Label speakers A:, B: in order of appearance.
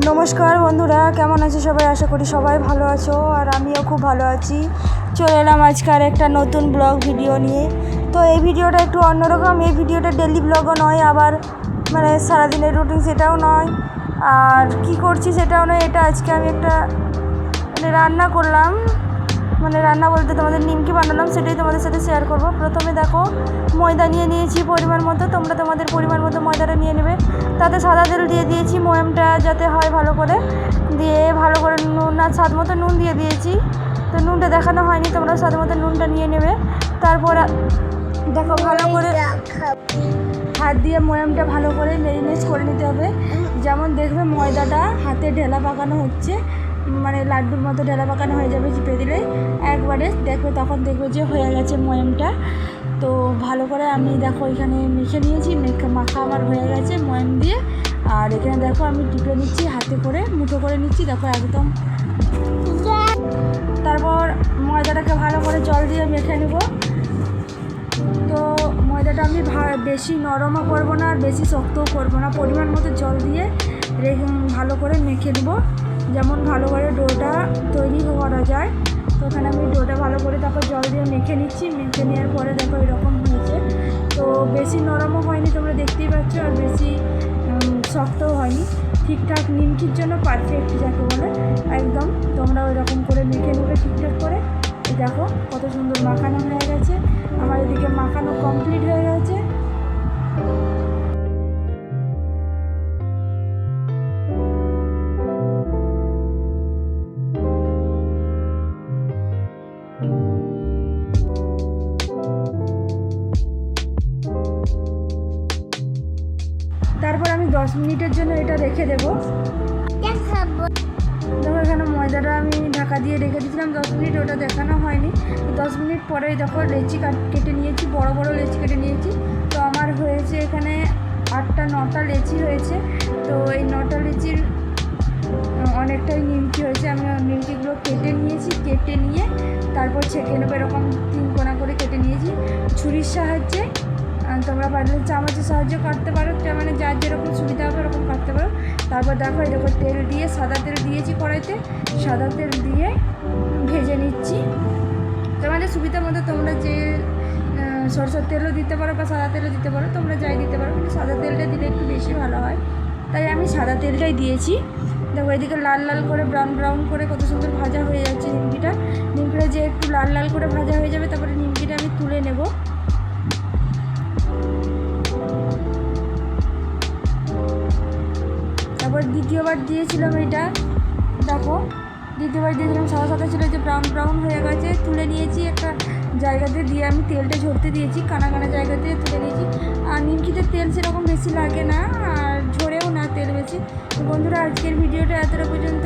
A: নমস্কার বন্ধুরা, কেমন আছো সবাই? আশা করি সবাই ভালো আছো, আর আমিও খুব ভালো আছি। চলে এলাম আজকে আর একটা নতুন ব্লগ ভিডিও নিয়ে। তো এই ভিডিওটা একটু অন্যরকম। এই ভিডিওটা ডেলি ব্লগও নয়, আবার মানে সারাদিনের রুটিন সেটাও নয়, আর কি করছি সেটাও নয়। এটা আজকে আমি একটা রান্না করলাম, রান্না বলতে তোমাদের নিমকি বানালাম, সেটাই তোমাদের সাথে শেয়ার করব। প্রথমে দেখো, ময়দা নিয়ে নিয়েছি পরিমাণ মতো। তোমরা তোমাদের পরিমাণ মতো ময়দাটা নিয়ে নেবে। তাতে সাদা তেল দিয়ে দিয়েছি, ময়ামটা যাতে হয় ভালো করে, দিয়ে ভালো করে নুন আর স্বাদ মতো নুন দিয়ে দিয়েছি। তো নুনটা দেখানো হয়নি, তোমরা স্বাদ মতো নুনটা নিয়ে নেবে। তারপর দেখো ভালো করে হাত দিয়ে ময়ামটা ভালো করে ম্যারিনেট করে নিতে হবে। যেমন দেখবে ময়দাটা হাতে ঢেলা পাকানো হচ্ছে, লাড্ডুর মতো ঢেলা পাকানো হয়ে যাবে চিপে দিলে একবারে, দেখবে তখন দেখবে যে হয়ে গেছে ময়ামটা। তো ভালো করে আমি দেখো এখানে মেখে নিয়েছি, মাখা আমার হয়ে গেছে ময়াম দিয়ে। আর এখানে দেখো আমি টিপে নিচ্ছি, হাতে করে মুঠো করে নিচ্ছি, দেখো একদম। তারপর ময়দাটাকে ভালো করে জল দিয়ে মেখে নেব। তো ময়দাটা আমি বেশি নরমও করবো না আর বেশি শক্তও করবো না, পরিমাণ মতো জল দিয়ে ভালো করে মেখে নেব, যেমন ভালো করে ডোটা তৈরি করা যায়। তো ওখানে আমি ডোটা ভালো করে তারপর জল দিয়ে মেখে নিচ্ছি। মেখে নেওয়ার পরে দেখো এরকম হয়েছে। তো বেশি নরমও হয়নি, তোমরা দেখতেই পাচ্ছ, আর বেশি শক্তও হয়নি, ঠিকঠাক নিমকির জন্য পারফেক্ট যাকে বলে একদম। তোমরা ওই রকম করে মেখে নেবে ঠিকঠাক করে। দেখো কত সুন্দর মাখানো হয়ে গেছে, আমার এদিকে মাখানো কমপ্লিট হয়ে গেছে। তারপর আমি 10 মিনিটের জন্য এটা রেখে দেবো। দেখো এখানে ময়দাটা আমি ঢাকা দিয়ে রেখে দিয়েছিলাম 10 মিনিট, ওটা দেখানো হয়নি। 10 মিনিট পরে দেখো লেচি কেটে নিয়েছি, বড় বড় লেচি কেটে নিয়েছি। তো আমার হয়েছে এখানে 8-9টা লেচি হয়েছে। তো এই 9টা লেচির অনেকটাই নিমকি হয়েছে। আমি নিমকিগুলো কেটে নিয়েছি, কেটে নিয়ে তারপর ছেঁকে নেবো, এরকম 3 কোনা করে কেটে নিয়েছি ছুরির সাহায্যে। তোমরা পারলে চামচের সাহায্যে কাটতে পারো, যার যেরকম সুবিধা হবে ওরকম কাটতে পারো। তারপর দেখো এরকম তেল দিয়ে, সাদা তেল দিয়েছি কড়াইতে, সাদা তেল দিয়ে ভেজে নিচ্ছি। তোমাদের সুবিধা মতো তোমরা যে সরষের তেলও দিতে পারো বা সাদা তেলও দিতে পারো, তোমরা যাই দিতে পারো, কিন্তু সাদা তেলটা দিলে একটু বেশি ভালো হয়, তাই আমি সাদা তেলটাই দিয়েছি। দেখো এদিকে লাল লাল করে ব্রাউন করে কত সুন্দর ভাজা হয়ে যাচ্ছে নিমকিটা। যে একটু লাল লাল করে ভাজা হয়ে যাবে, তারপরে নিমকিটা আমি তুলে নেব। তারপর দ্বিতীয়বার দিয়েছিলাম এটা, দেখো দ্বিতীয়বার দিয়েছিলাম, সাদা ছিল, যে ব্রাউন হয়ে গেছে, তুলে নিয়েছি একটা জায়গাতে দিয়ে, আমি তেলটা ঝরতে দিয়েছি, কানা জায়গাতে তুলে নিয়েছি। আর নিমকিতে তেল সেরকম বেশি লাগে না, আর ঝরেও না তেল বেশি। তো বন্ধুরা, আজকের ভিডিওটা এতটা পর্যন্ত।